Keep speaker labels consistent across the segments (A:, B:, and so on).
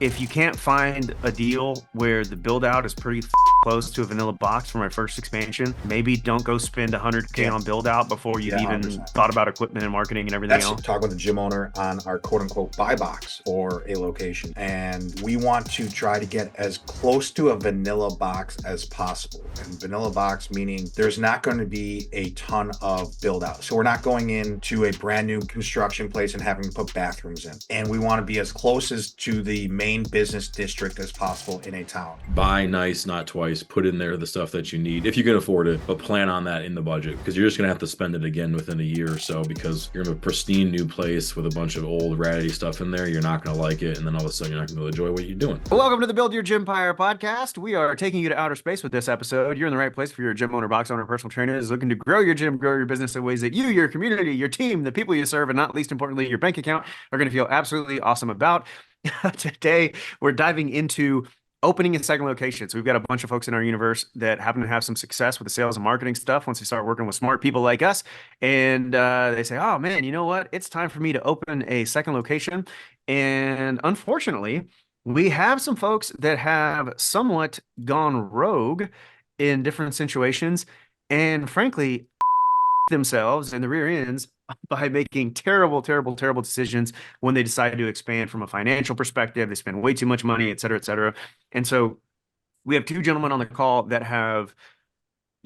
A: If you can't find a deal where the build out is pretty close to a vanilla box for my first expansion, maybe don't go spend 100K
B: Yeah,
A: on build out before you've
B: yeah,
A: even
B: 100%.
A: thought about equipment and marketing and everything
B: That's
A: else.
B: talking with the gym owner on our quote unquote buy box for a location. And we want to try to get as close to a vanilla box as possible. And vanilla box meaning there's not going to be a ton of build out. So we're not going into a brand new construction place and having to put bathrooms in. And we want to be as close as to the main business district as possible in a town.
C: Buy nice, not twice. Put in there the stuff that you need if you can afford it, but plan on that in the budget because you're just gonna have to spend it again within a year or so because you're in a pristine new place with a bunch of old ratty stuff in there. You're not gonna like it, and then all of a sudden you're not gonna enjoy what you're doing.
A: Welcome to the Build Your Gympire podcast. We are taking you to outer space with this episode. You're in the right place for your gym owner, box owner, personal trainer is looking to grow your gym, grow your business in ways that you, your community, your team, the people you serve, and not least importantly, your bank account are going to feel absolutely awesome about. Today, we're diving into opening a second location. So we've got a bunch of folks in our universe that happen to have some success with the sales and marketing stuff once they start working with smart people like us. And they say, oh man, you know what? It's time for me to open a second location. And unfortunately, we have some folks that have somewhat gone rogue in different situations and frankly themselves in the rear ends by making terrible, terrible, terrible decisions when they decide to expand from a financial perspective. They spend way too much money, et cetera, et cetera. And so we have two gentlemen on the call that have,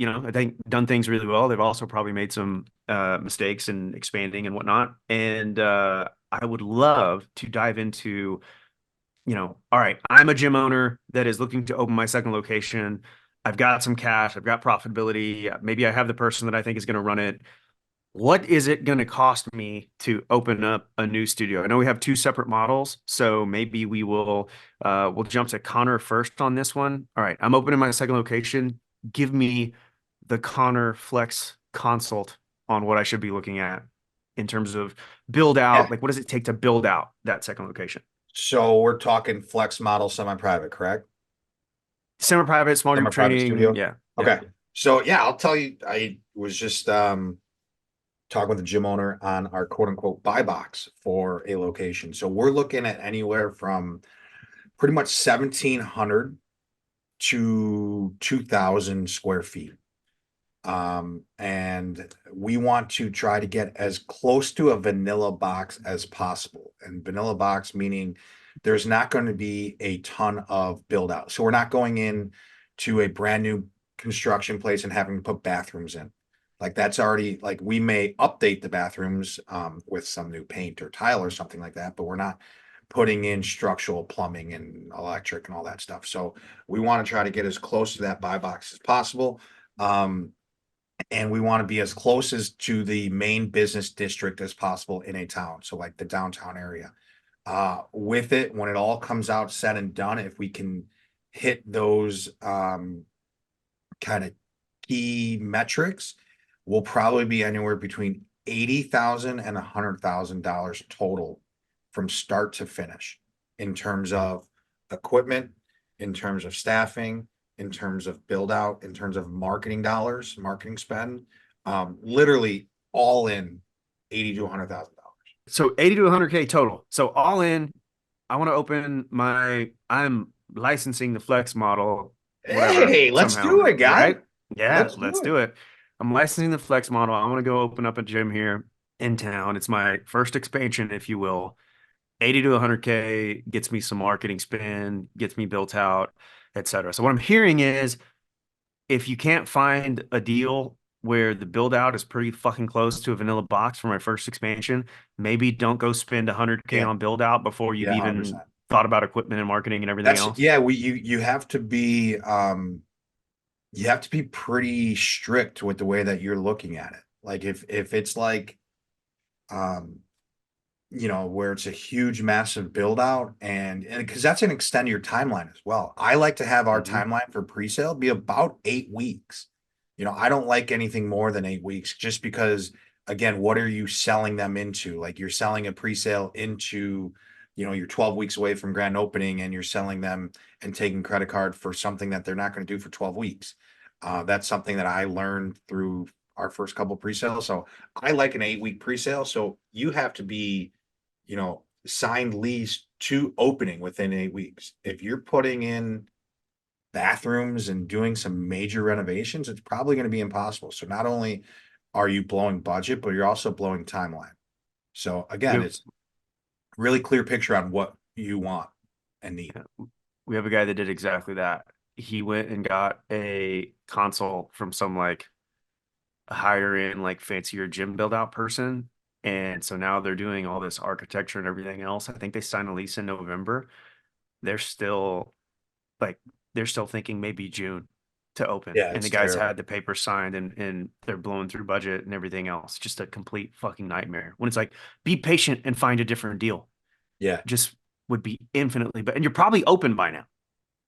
A: I think done things really well. They've also probably made some mistakes in expanding and whatnot. And I would love to dive into all right, I'm a gym owner that is looking to open my second location. I've got some cash, I've got profitability. Maybe I have the person that I think is going to run it. What is it going to cost me to open up a new studio? I know we have two separate models, so maybe we'll jump to Connor first on this one. All right, I'm opening my second location. Give me the Connor Flex consult on what I should be looking at in terms of build
B: Yeah.
A: out. Like, what does it take to build out that second location?
B: So we're talking flex model semi-private, correct?
A: Semi-private, small group
B: Semi-private
A: training.
B: studio.
A: Yeah. Yeah.
B: Okay. So yeah, I'll tell you, I was just talking with the gym owner on our quote unquote buy box for a location. So we're looking at anywhere from pretty much 1,700 to 2,000 square feet. And we want to try to get as close to a vanilla box as possible. And vanilla box meaning there's not going to be a ton of build out. So we're not going in to a brand new construction place and having to put bathrooms in. Like that's already like we may update the bathrooms with some new paint or tile or something like that, but we're not putting in structural plumbing and electric and all that stuff. So we want to try to get as close to that buy box as possible. And we want to be as close as to the main business district as possible in a town. So like the downtown area. With it, when it all comes out said and done, if we can hit those kind of key metrics, we'll probably be anywhere between 80,000 and $100,000 total from start to finish in terms of equipment, in terms of staffing, in terms of build out, in terms of marketing dollars, marketing spend, literally all in 80 to $100,000.
A: So 80 to 100K total. So all in, I want to open I'm licensing the flex model, whatever,
B: Hey, let's
A: somehow,
B: do it, guy.
A: right? Yeah,
B: Let's
A: let's
B: do
A: do
B: it.
A: it. I'm licensing the flex model. I want to go open up a gym here in town. It's my first expansion, if you will. 80 to 100K gets me some marketing spend, gets me built out, et cetera. So what I'm hearing is if you can't find a deal where the build out is pretty fucking close to a vanilla box for my first expansion, maybe don't go spend 100K
B: Yeah,
A: on build out before you've
B: yeah,
A: even
B: 100%.
A: thought about equipment and marketing and everything
B: That's
A: else.
B: yeah, you have to be you have to be pretty strict with the way that you're looking at it. Like if it's like um where it's a huge massive build out and because that's an extend your timeline as well. I like to have our
A: Mhm.
B: timeline for pre-sale be about 8 weeks. I don't like anything more than 8 weeks just because again, what are you selling them into? Like you're selling a pre-sale into, you're 12 weeks away from grand opening and you're selling them and taking credit card for something that they're not going to do for 12 weeks. That's something that I learned through our first couple pre-sales. So I like an 8 week pre-sale. So you have to be signed lease to opening within 8 weeks. If you're putting in bathrooms and doing some major renovations, it's probably going to be impossible. So not only are you blowing budget, but you're also blowing timeline. So
A: We
B: again,
A: have,
B: it's really clear picture on what you want and need.
A: we have a guy that did exactly that. He went and got a console from some like higher end, like fancier gym build out person. And so now they're doing all this architecture and everything else. I think they signed a lease in November. They're still like they're still thinking maybe June to open.
B: Yeah,
A: And the
B: it's
A: guys
B: terrible.
A: had the paper signed and they're blowing through budget and everything else. Just a complete fucking nightmare. When it's like, be patient and find a different deal.
B: Yeah,
A: Just would be infinitely better. And you're probably open by now.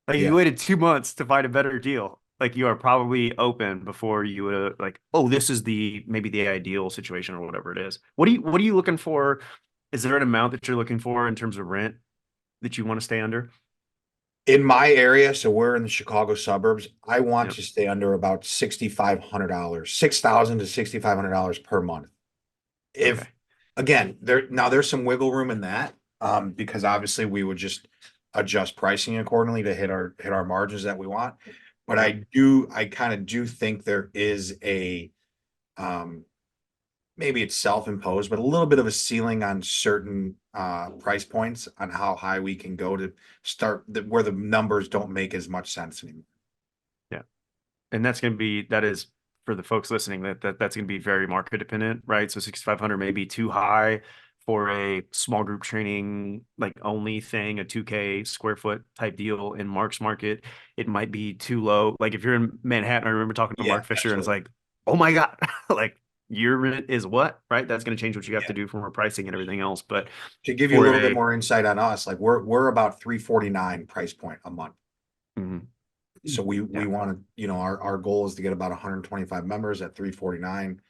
A: Like
B: yeah.
A: you waited 2 months to find a better deal. Like you are probably open before you would have like, oh, this is the maybe the ideal situation or whatever it is. What are you looking for? Is there an amount that you're looking for in terms of rent that you want to stay under?
B: In my area, so we're in the Chicago suburbs. I want
A: Yep.
B: to stay under about $6,500, $6,000 to $6,500 per month.
A: Okay.
B: If again, there's some wiggle room in that, because obviously we would just adjust pricing accordingly to hit our margins that we want. But
A: Yep.
B: I kind of do think there is a, um, maybe it's self-imposed, but a little bit of a ceiling on certain price points on how high we can go to start where the numbers don't make as much sense anymore.
A: Yeah. And that is for the folks listening that's going to be very market dependent, right? So 6,500 may be too high for a small group training like only thing, a 2K square foot type deal in Mark's market. It might be too low. Like if you're in Manhattan, I remember talking to
B: Yeah,
A: Mark Fisher and it's
B: absolutely.
A: like, oh my God, like your rent is what, right? That's going to change what you have to
B: Yeah.
A: do from our pricing and everything else. But
B: To give you a
A: for
B: little bit
A: a,
B: more insight on us, like we're about 349 price point a month.
A: mhm,
B: So we
A: yeah.
B: we want to, our goal is to get about 125 members at 349,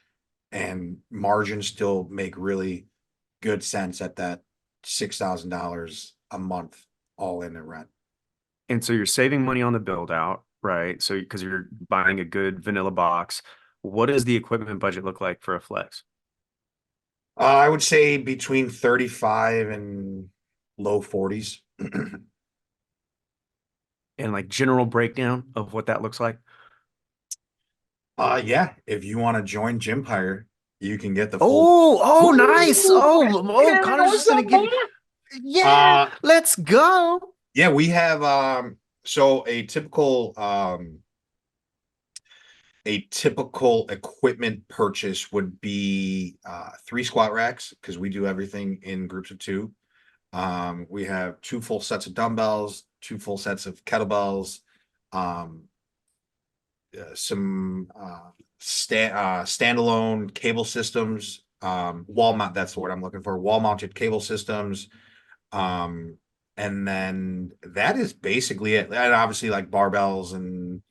B: and margins still make really good sense at that $6,000 a month all in the rent.
A: And so you're saving money on the build out, right? So because you're buying a good vanilla box, what does the equipment budget look like for a flex?
B: I would say between 35 and low 40s.
A: And like general breakdown of what that looks like?
B: Yeah, if you want to join Gympire, you can get the full.
A: Oh, nice.
B: Woo! Yeah,
A: Connor's just
B: what's
A: gonna
B: up,
A: give
B: man?
A: you. Yeah,
B: Uh,
A: let's go.
B: yeah, we have so a typical equipment purchase would be 3 squat racks, because we do everything in groups of two. We have 2 full sets of dumbbells, 2 full sets of kettlebells, um, some standalone cable systems, wall mount. That's the word I'm looking for. Wall mounted cable systems. Um, and then that is basically it. And obviously like barbells, and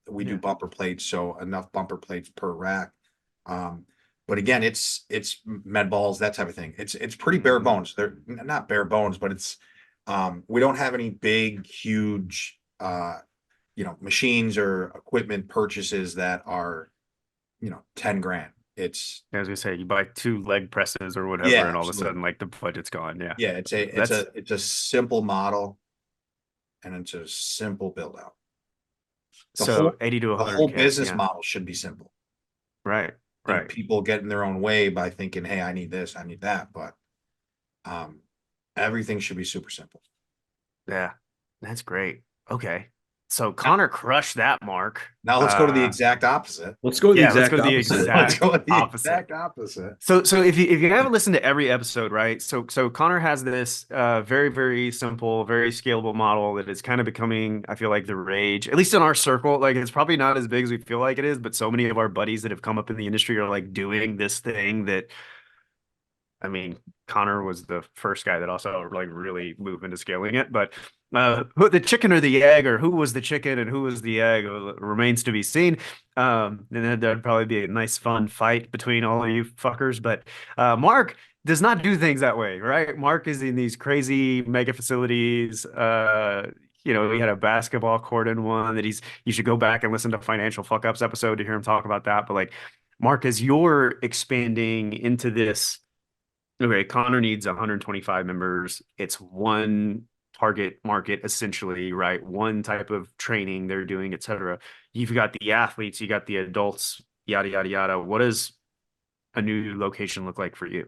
B: we do
A: Yeah.
B: bumper plates, so enough bumper plates per rack. Um, but again, it's med balls, that type of thing. It's pretty bare
A: Mhm.
B: bones. They're not bare bones, but it's we don't have any big, huge machines or equipment purchases that are 10 grand. It's
A: I was gonna say you buy two leg presses or whatever,
B: Yeah,
A: and all of a
B: absolutely.
A: sudden like the budget's gone. Yeah.
B: Yeah,
A: That's
B: it's a simple model, and it's a simple build out. The
A: so
B: whole
A: 80 to
B: the whole
A: 100K.
B: business
A: Yeah.
B: model should be simple.
A: Right. Right.
B: People get in their own way by thinking, hey, I need this, I need that, but um everything should be super simple.
A: Yeah. That's great. Okay. So Connor crushed that mark.
B: Now let's go to the exact opposite.
C: Let's go to the
A: Yeah, let's go
C: exact
A: to the
C: opposite.
B: Let's
A: exact
B: go with the
A: opposite.
B: exact opposite.
A: So if you haven't listened to every episode, right? So Connor has this very, very simple, very scalable model that is kind of becoming, I feel like, the rage, at least in our circle. Like it's probably not as big as we feel like it is, but so many of our buddies that have come up in the industry are like doing this thing that I mean, Connor was the first guy that also like really moved into scaling it. But who the chicken or the egg, or who was the chicken and who was the egg, remains to be seen. And then there'd probably be a nice, fun fight between all of you fuckers. But Mark does not do things that way, right? Mark is in these crazy mega facilities. He had a basketball court in one that you should go back and listen to Financial Fuck Ups episode to hear him talk about that. But like, Mark, as you're expanding into this Okay, Connor needs 125 members. It's one target market essentially, right? One type of training they're doing, etc. You've got the athletes, you got the adults, yada yada yada. What does a new location look like for you?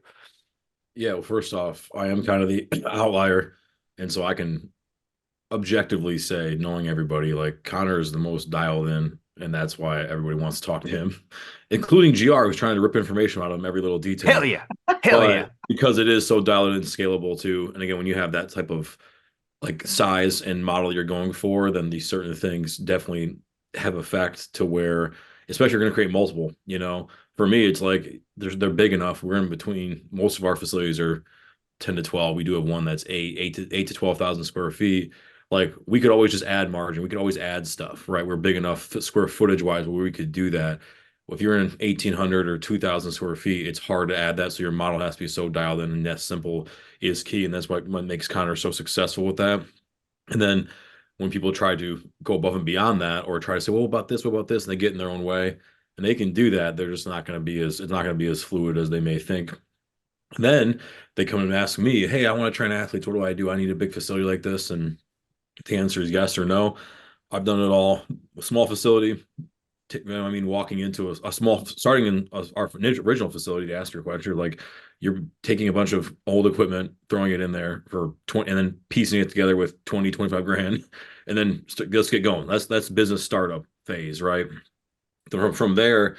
C: Yeah, well, first off, I am kind of the outlier, and so I can objectively say, knowing everybody, like Connor is the most dialed in, and that's why everybody wants to talk to him, including GR, who's trying to rip information out of him every little
A: Hell
C: detail.
A: yeah. Hell
C: But
A: yeah.
C: because it is so dialed in and scalable too, and again, when you have that type of like size and model you're going for, then these certain things definitely have effect to where, especially if you're going to create multiple, for me, it's like they're big enough. We're in between. Most of our facilities are 10 to 12. We do have one that's 8 to 12,000 square feet. Like we could always just add margin. We could always add stuff, right? We're big enough square footage wise where we could do that. If you're in 1,800 or 2,000 square feet, it's hard to add that. So your model has to be so dialed in, and that simple is key. And that's what makes Connor so successful with that. And then when people try to go above and beyond that, or try to say, well, what about this? And they get in their own way, and they can do that. They're just not going to be it's not going to be as fluid as they may think. And then they come and ask me, hey, I want to train athletes. What do I do? I need a big facility like this. And the answer is yes or no. I've done it all. A small facility, I mean, walking into a small, starting in our original facility, to ask your question, like you're taking a bunch of old equipment, throwing it in there for 20, and then piecing it together with 20, 25 grand, and then let's get going. That's business startup phase, right? From there,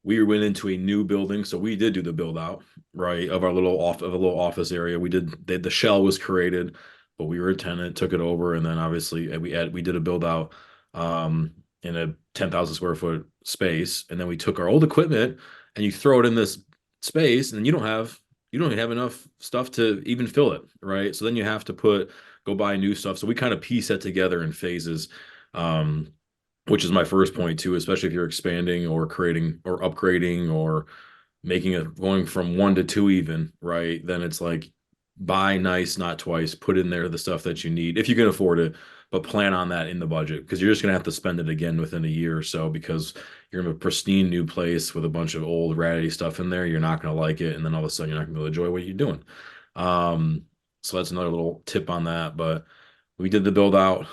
C: we went into a new building, so we did do the build out, right, of our little office area. The shell was created, but we were a tenant, took it over, and then obviously we did a build out in a 10,000 square foot space, and then we took our old equipment and you throw it in this space, and you don't even have enough stuff to even fill it, right? So then you have to go buy new stuff. So we kind of piece that together in phases. Um, which is my first point too, especially if you're expanding or creating or upgrading or making it going from one to two even, right? Then it's like buy nice, not twice, put in there the stuff that you need if you can afford it, but plan on that in the budget because you're just gonna have to spend it again within a year or so because you're in a pristine new place with a bunch of old ratty stuff in there. You're not gonna like it, and then all of a sudden you're not gonna be able to enjoy what you're doing. Um, so that's another little tip on that. But we did the build out.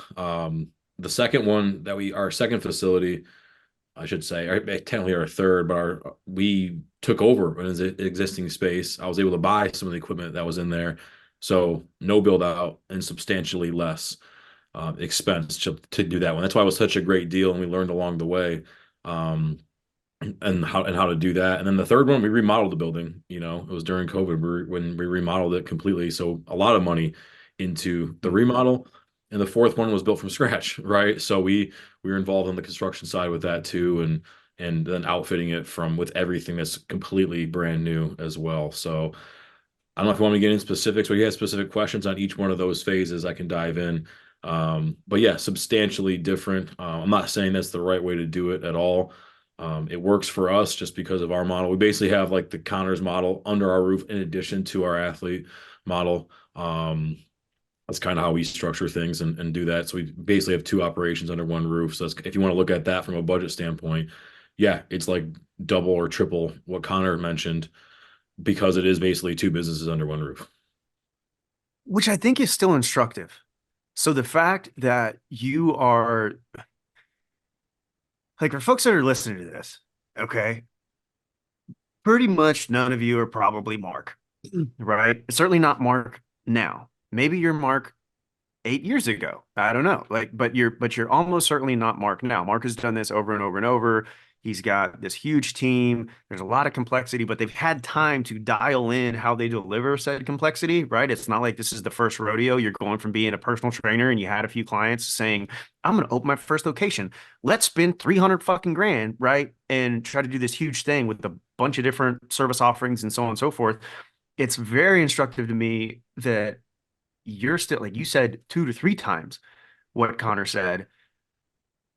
C: The second one our second facility, I should say, technically our third, but we took over an existing space. I was able to buy some of the equipment that was in there, so no build out and substantially less expense to do that one. That's why it was such a great deal, and we learned along the way. Um, and how to do that. And then the third one, we remodeled the building. It was during COVID when we remodeled it completely. So a lot of money into the remodel. And the fourth one was built from scratch, right? So we were involved in the construction side with that too, and then outfitting it with everything that's completely brand new as well. So I don't know if you want me to get in specifics or you have specific questions on each one of those phases, I can dive in. But yeah, substantially different. I'm not saying that's the right way to do it at all. It works for us just because of our model. We basically have like the Connors model under our roof in addition to our athlete model. That's kind of how we structure things and do that. So we basically have two operations under one roof. So if you want to look at that from a budget standpoint, yeah, it's like double or triple what Connor mentioned because it is basically two businesses under one roof.
A: Which I think is still instructive. So the fact that you are like for folks that are listening to this, okay, pretty much none of you are probably Mark, right? Certainly not Mark now. Maybe you're Mark 8 years ago. I don't know. But you're almost certainly not Mark now. Mark has done this over and over and over. He's got this huge team. There's a lot of complexity, but they've had time to dial in how they deliver said complexity, right? It's not like this is the first rodeo. You're going from being a personal trainer and you had a few clients saying, I'm going to open my first location. Let's spend 300 fucking grand, right? And try to do this huge thing with a bunch of different service offerings and so on and so forth. It's very instructive to me that you're still, like you said, 2 to 3 times what Connor said.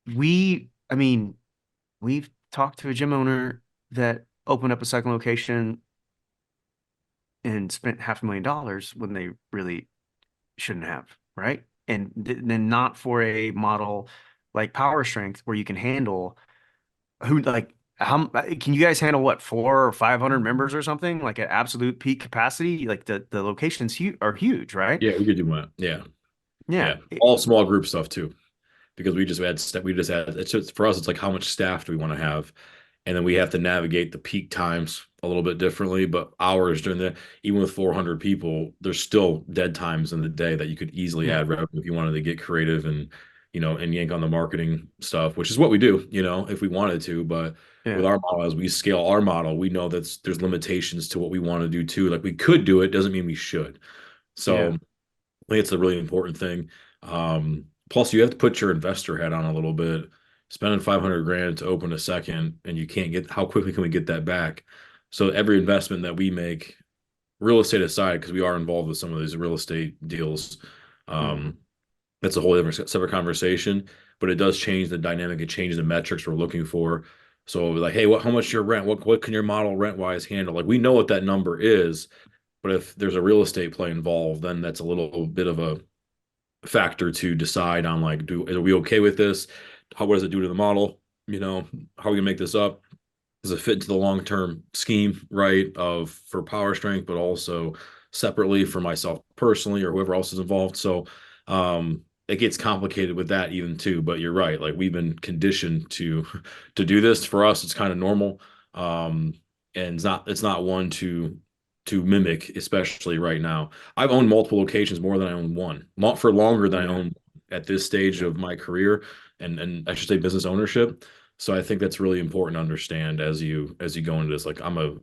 A: I mean, we've talked to a gym owner that opened up a second location and spent $500,000 when they really shouldn't have, right? And then not for a model like Power Strength where you can handle who like how can you guys handle what 400 or 500 members or something like at absolute peak capacity? Like the locations are huge, right?
C: Yeah, we could do that. Yeah,
A: Yeah.
C: yeah, all small group stuff too, because we just add it's just for us. It's like how much staff do we want to have, and then we have to navigate the peak times a little bit differently. But hours during the even with 400 people, there's still dead times in the day that you could easily
A: Yeah.
C: add revenue if you wanted to get creative and and yank on the marketing stuff, which is what we do, if we wanted to. But with
A: Yeah.
C: our model, as we scale our model, we know that there's limitations to what we want to do too. Like we could do it, doesn't mean we should. So
A: Yeah.
C: I think it's a really important thing. Plus, you have to put your investor hat on a little bit. Spending 500 grand to open a second, and you can't get how quickly can we get that back? So every investment that we make, real estate aside, because we are involved with some of these real estate deals,
A: Hmm.
C: um, that's a whole different separate conversation. But it does change the dynamic. It changes the metrics we're looking for. So like, hey, how much your rent? What can your model rent wise handle? Like we know what that number is, but if there's a real estate play involved, then that's a little bit of a factor to decide on like, are we okay with this? What does it do to the model? How are we gonna make this up? Does it fit into the long-term scheme, right? For power strength, but also separately for myself personally or whoever else is involved. So it gets complicated with that even too. But you're right. Like we've been conditioned to do this. For us, it's kind of normal. Um, and it's not one to mimic, especially right now. I've owned multiple locations more than I own one, for longer than I
A: Yeah.
C: own at this stage
A: Yeah.
C: of my career and I should say business ownership. So I think that's really important to understand as you go into this. Like I'm a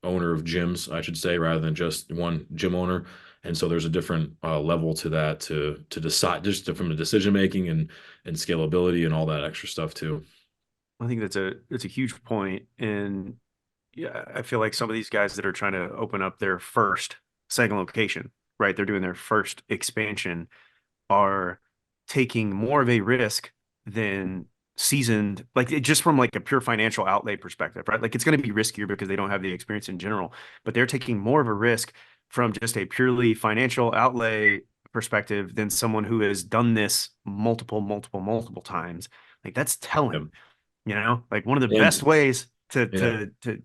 C: owner of gyms, I should say, rather than just one gym owner. And so there's a different level to that to decide from the decision making and scalability and all that extra stuff too.
A: I think that's a huge point. And yeah, I feel like some of these guys that are trying to open up their first second location, right? They're doing their first expansion are taking more of a risk than seasoned, like just from like a pure financial outlay perspective, right? Like it's going to be riskier because they don't have the experience in general, but they're taking more of a risk from just a purely financial outlay perspective than someone who has done this multiple times. Like that's
C: Yep.
A: telling, like one of the best
C: And
A: ways to
C: yeah,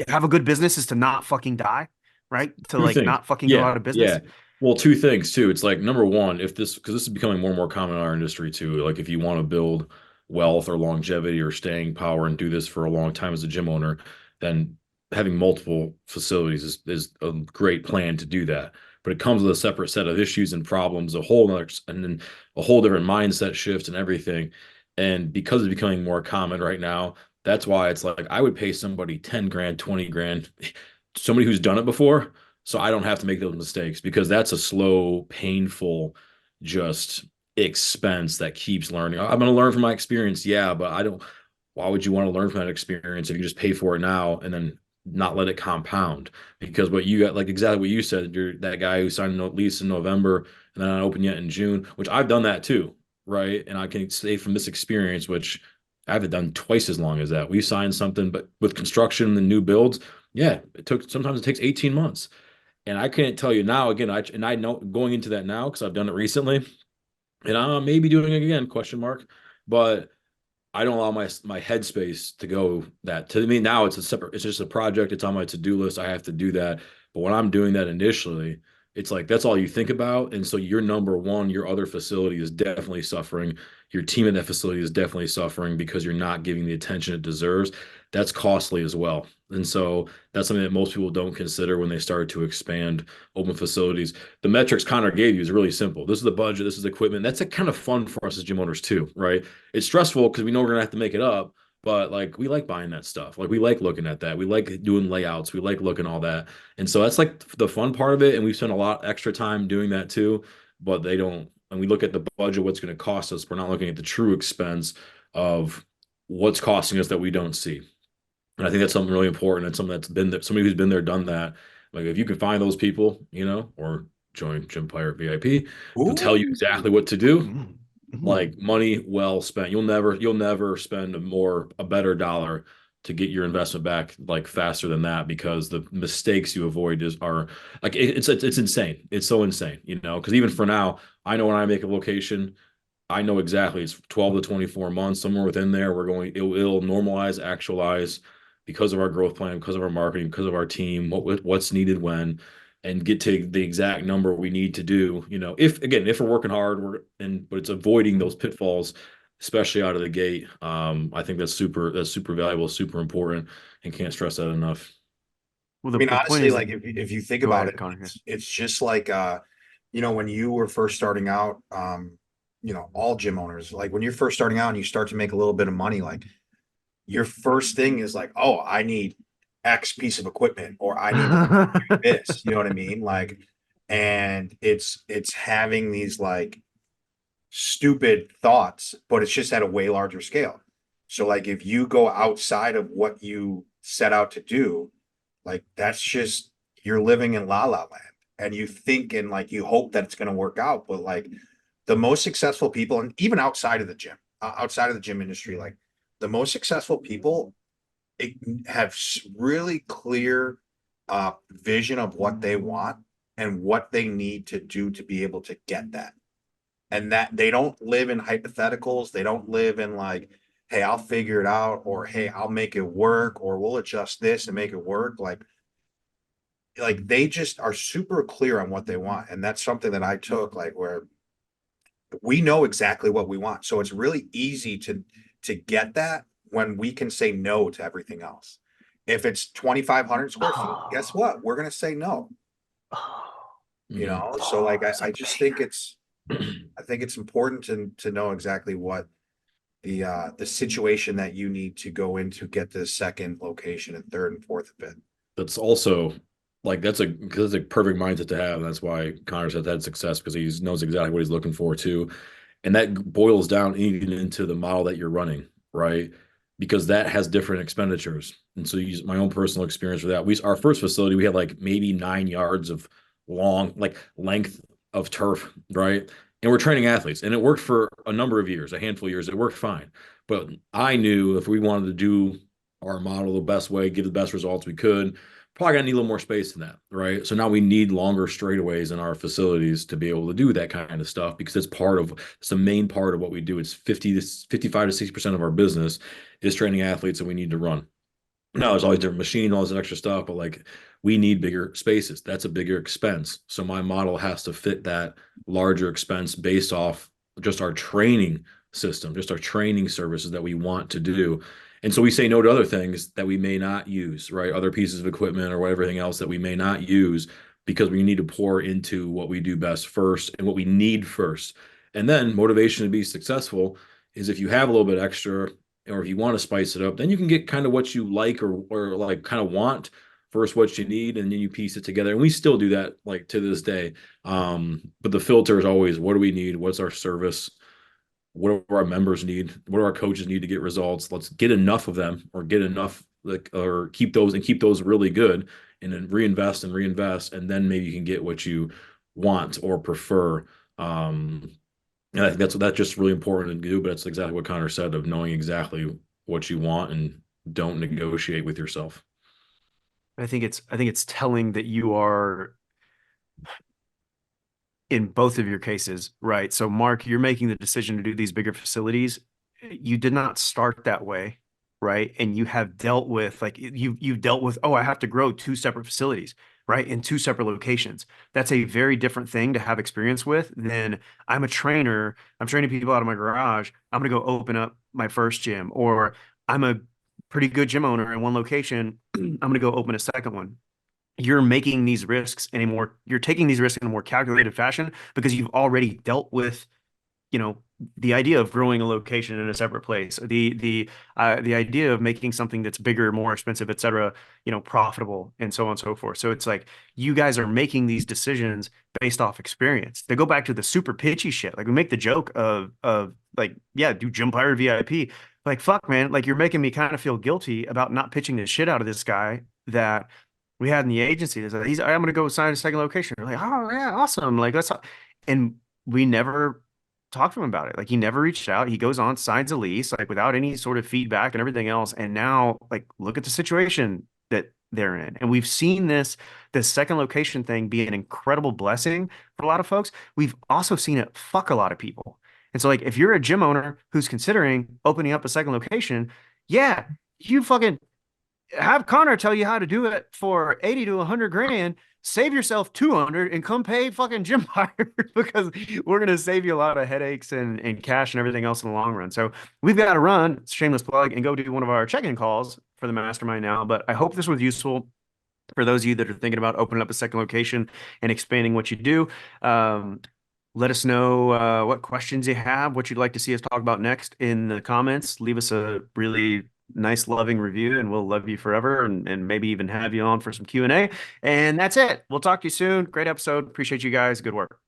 A: have a good business is to not fucking die, right? To
C: two
A: like
C: things.
A: not fucking go
C: Yeah,
A: out of
C: yeah.
A: business.
C: Well, two things too. It's like number one, if this because this is becoming more and more common in our industry too. Like if you want to build wealth or longevity or staying power and do this for a long time as a gym owner, then having multiple facilities is a great plan to do that. But it comes with a separate set of issues and problems, and then a whole different mindset shift and everything. And because it's becoming more common right now, that's why it's like I would pay somebody 10 grand, 20 grand, somebody who's done it before so I don't have to make those mistakes because that's a slow, painful, just expense that keeps learning. I'm going to learn from my experience, yeah, but I don't. Why would you want to learn from that experience if you just pay for it now and then not let it compound? Because what you got, like exactly what you said, you're that guy who signed a lease in November and then not open yet in June, which I've done that too, right? And I can say from this experience, which I haven't done twice as long as that. We signed something, but with construction and new builds, yeah, sometimes it takes 18 months. And I can't tell you now again, I know going into that now because I've done it recently, and I may be doing it again, question mark. But I don't allow my headspace to go that to me now it's just a project, it's on my to-do list. I have to do that. But when I'm doing that initially, it's like that's all you think about. And so your number one, your other facility is definitely suffering. Your team at that facility is definitely suffering because you're not giving the attention it deserves. That's costly as well. And so that's something that most people don't consider when they start to expand open facilities. The metrics Connor gave you is really simple. This is the budget, this is the equipment. That's a kind of fun for us as gym owners too, right? It's stressful because we know we're gonna have to make it up, but like we like buying that stuff. Like we like looking at that. We like doing layouts. We like looking all that. And so that's like the fun part of it. And we've spent a lot extra time doing that too. But they don't, and we look at the budget, what's going to cost us. We're not looking at the true expense of what's costing us that we don't see. And I think that's something really important. And something that's been there, somebody who's been there, done that. Like if you can find those people, or join Gympire VIP, they'll tell you
B: Ooh.
C: exactly what to do,
A: Mm, mm.
C: like money well spent. You'll never spend a better dollar to get your investment back like faster than that because the mistakes you avoid are like it's insane. It's so insane, because even for now, I know when I make a location, I know exactly it's 12 to 24 months, somewhere within there. It'll normalize, actualize. because of our growth plan, because of our marketing, because of our team, what's needed when, and get to the exact number we need to do. If we're working hard, but it's avoiding those pitfalls, especially out of the gate. I think that's super valuable, super important, and can't stress that enough.
A: Well,
B: I mean,
A: the point
B: honestly,
A: is,
B: like if you think
A: go
B: about
A: ahead,
B: it,
A: Connor.
B: it's just like when you were first starting out, all gym owners, like when you're first starting out and you start to make a little bit of money, like your first thing is like, oh, I need X piece of equipment, or I need to do this. You know what I mean? Like, and it's having these like stupid thoughts, but it's just at a way larger scale. So like if you go outside of what you set out to do, like that's just you're living in la la land, and you think and like you hope that it's going to work out, but like the most successful people, and even outside of the gym industry, like the most successful people have really clear vision of what they want and what they need to do to be able to get that, and that they don't live in hypotheticals. They don't live in like, hey, I'll figure it out, or hey, I'll make it work, or we'll adjust this and make it work. Like they just are super clear on what they want. And that's something that I took, like where we know exactly what we want. So it's really easy to get that when we can say no to everything else. If it's 2,500 square feet, guess what? We're going to say no,
C: Mhm.
B: So like
A: It's a
B: I just think
A: banger.
B: it's I think it's important to know exactly what the situation that you need to go in to get the second location and third and fourth bit.
C: That's also like that's a perfect mindset to have. That's why Connor's had success, because he knows exactly what he's looking for too. And that boils down even into the model that you're running, right? Because that has different expenditures. And so, use my own personal experience with that. Our first facility, we had like maybe 9 yards of length of turf, right? And we're training athletes, and it worked for a number of years, a handful of years. It worked fine. But I knew if we wanted to do our model the best way, give the best results we could, probably gonna need a little more space than that, right? So now we need longer straightaways in our facilities to be able to do that kind of stuff, because it's the main part of what we do. It's 55 to 60% of our business is training athletes, and we need to run. Now there's always different machine, all this extra stuff, but like we need bigger spaces. That's a bigger expense. So my model has to fit that larger expense based off just our training system, just our training services that we want to do. And so we say no to other things that we may not use, right? Other pieces of equipment or everything else that we may not use, because we need to pour into what we do best first and what we need first. And then motivation to be successful is if you have a little bit extra, or if you want to spice it up, then you can get kind of what you like, or like kind of want versus what you need, and then you piece it together. And we still do that like to this day. But the filter is always, what do we need? What's our service? What do our members need? What do our coaches need to get results? Let's get enough of them, or get enough, like, or keep those really good, and then reinvest, and then maybe you can get what you want or prefer. And I think that's just really important to do, but it's exactly what Connor said, of knowing exactly what you want and don't negotiate with yourself.
A: I think it's telling that you are in both of your cases, right? So, Mark, you're making the decision to do these bigger facilities. You did not start that way, right? And you have dealt with like you've dealt with, oh, I have to grow two separate facilities, right? In two separate locations. That's a very different thing to have experience with than I'm a trainer. I'm training people out of my garage. I'm gonna go open up my first gym, or I'm a pretty good gym owner in one location. I'm gonna go open a second one. You're taking these risks in a more calculated fashion because you've already dealt with, you know, the idea of growing a location in a separate place, the idea of making something that's bigger, more expensive, et cetera, profitable, and so on and so forth. So it's like you guys are making these decisions based off experience. They go back to the super pitchy shit. Like we make the joke of like, yeah, do Gympire VIP. Like, fuck, man, like you're making me kind of feel guilty about not pitching the shit out of this guy that we had in the agency. That's like, I'm gonna go sign a second location. We're like, oh yeah, awesome. Like and we never talked to him about it. Like he never reached out. He goes on, signs a lease, like without any sort of feedback and everything else. And now, like, look at the situation that they're in. And we've seen this second location thing be an incredible blessing for a lot of folks. We've also seen it fuck a lot of people. And so, like, if you're a gym owner who's considering opening up a second location, yeah, you fucking have Connor tell you how to do it for 80 to 100 grand. Save yourself 200 and come pay fucking Gympire because we're going to save you a lot of headaches and cash and everything else in the long run. So we've got to run, shameless plug, and go do one of our check-in calls for the mastermind now. But I hope this was useful for those of you that are thinking about opening up a second location and expanding what you do. Let us know what questions you have, what you'd like to see us talk about next in the comments. Leave us a really nice, loving review, and we'll love you forever and maybe even have you on for some Q&A. And that's it. We'll talk to you soon. Great episode. Appreciate you guys. Good work.